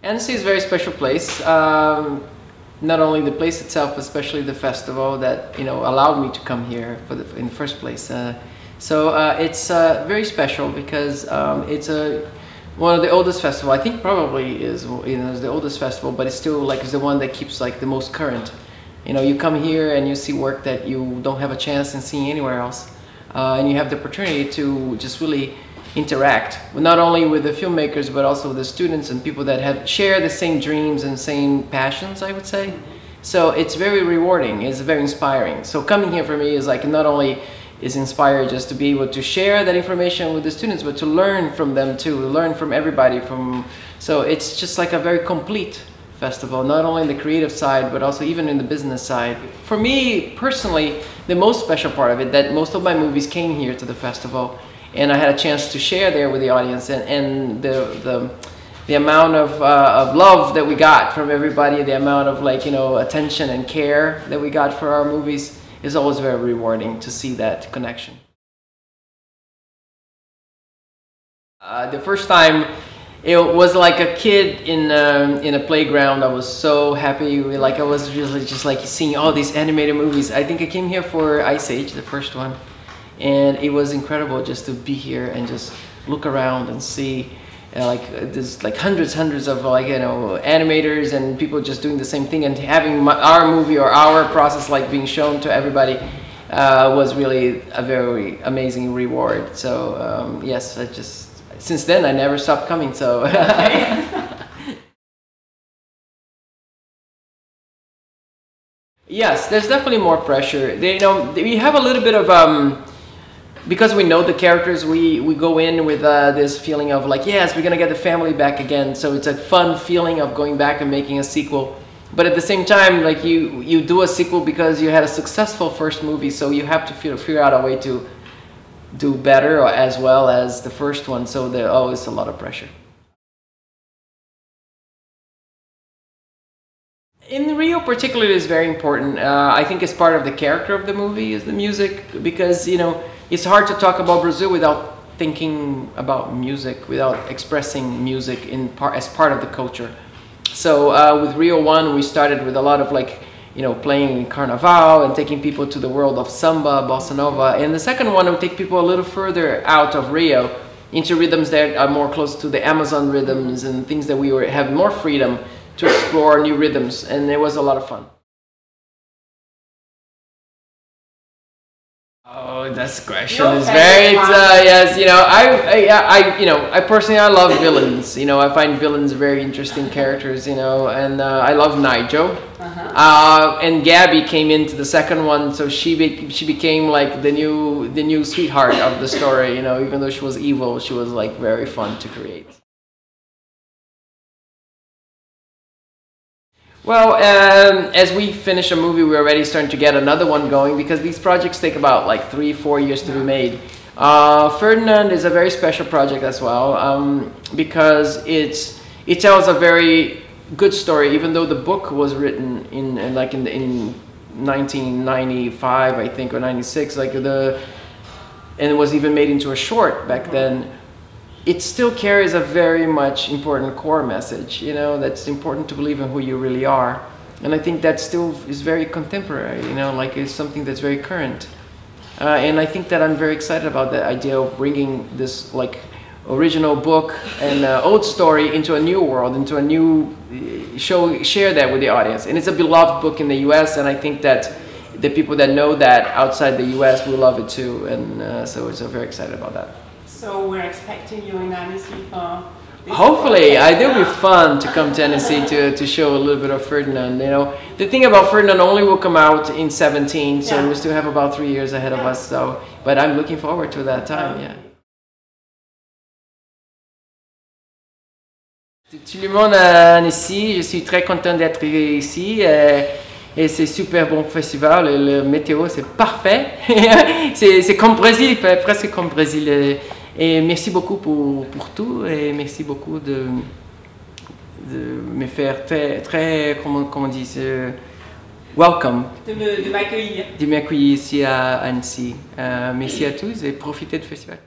Annecy is a very special place. Not only the place itself, but especially the festival that allowed me to come here in the first place. It's very special because it's one of the oldest festival. I think probably is the oldest festival, but it's still like is the one that keeps like the most current. You come here and you see work that you don't have a chance in seeing anywhere else, and you have the opportunity to just really interact not only with the filmmakers but also with the students and people that share the same dreams and same passions, I would say. So it's very rewarding, it's very inspiring. So coming here for me is like not only is inspired just to be able to share that information with the students, but to learn from them too, learn from everybody. So it's just like a very complete festival, not only in the creative side but also even in the business side. For me personally, the most special part of it that most of my movies came here to the festival, and I had a chance to share there with the audience, and the amount of love that we got from everybody, the amount of attention and care that we got for our movies is always very rewarding to see that connection. The first time, it was like a kid in a playground. I was so happy. I was really just like seeing all these animated movies. I think I came here for Ice Age, the first one. And it was incredible just to be here and just look around and see there's hundreds of animators and people just doing the same thing, and having our movie or our process being shown to everybody was really a very amazing reward. So yes, since then I never stopped coming. So. Yes, there's definitely more pressure. We have a little bit of because we know the characters, we go in with this feeling of yes, we're gonna get the family back again. So it's a fun feeling of going back and making a sequel. But at the same time, you do a sequel because you had a successful first movie, so you have to figure out a way to do better as well as the first one. So there's always a lot of pressure. In Rio particularly is very important. I think it's part of the character of the movie is the music, because it's hard to talk about Brazil without thinking about music, without expressing music as part of the culture. So with Rio 1 we started with a lot of playing Carnaval and taking people to the world of samba, bossa nova, and the second one will take people a little further out of Rio into rhythms that are more close to the Amazon rhythms and things that we have more freedom to explore new rhythms, and it was a lot of fun. Oh, that question is very yes. I personally love villains. I find villains very interesting characters. And I love Nigel. And Gabby came into the second one, so she became the new sweetheart of the story. Even though she was evil, she was very fun to create. Well, as we finish a movie, we're already starting to get another one going, because these projects take about 3-4 years to be made. Ferdinand is a very special project as well, because it tells a very good story, even though the book was written in 1995, I think, or 96, and it was even made into a short back then. It still carries a very much important core message, that's important to believe in who you really are. And I think that still is very contemporary, it's something that's very current. And I think that I'm very excited about the idea of bringing this original book and old story into a new world, into a new share that with the audience. And it's a beloved book in the US, and I think that the people that know that outside the US will love it too. And so I'm very excited about that. So we're expecting you in Annecy for this. Hopefully, it'll be fun to come to Annecy to show a little bit of Ferdinand. The thing about Ferdinand only will come out in 2017, so we still have about 3 years ahead of us. So, but I'm looking forward to that time. Yeah. Tout le monde à Annecy, je suis très content d'être ici. Et c'est super bon festival, le météo c'est parfait. C'est comme Brésil, presque comme Brésil. Et merci beaucoup pour tout, et merci beaucoup de me faire très comment on dit, welcome. De m'accueillir. De m'accueillir ici à Annecy. Merci à tous et profitez du festival.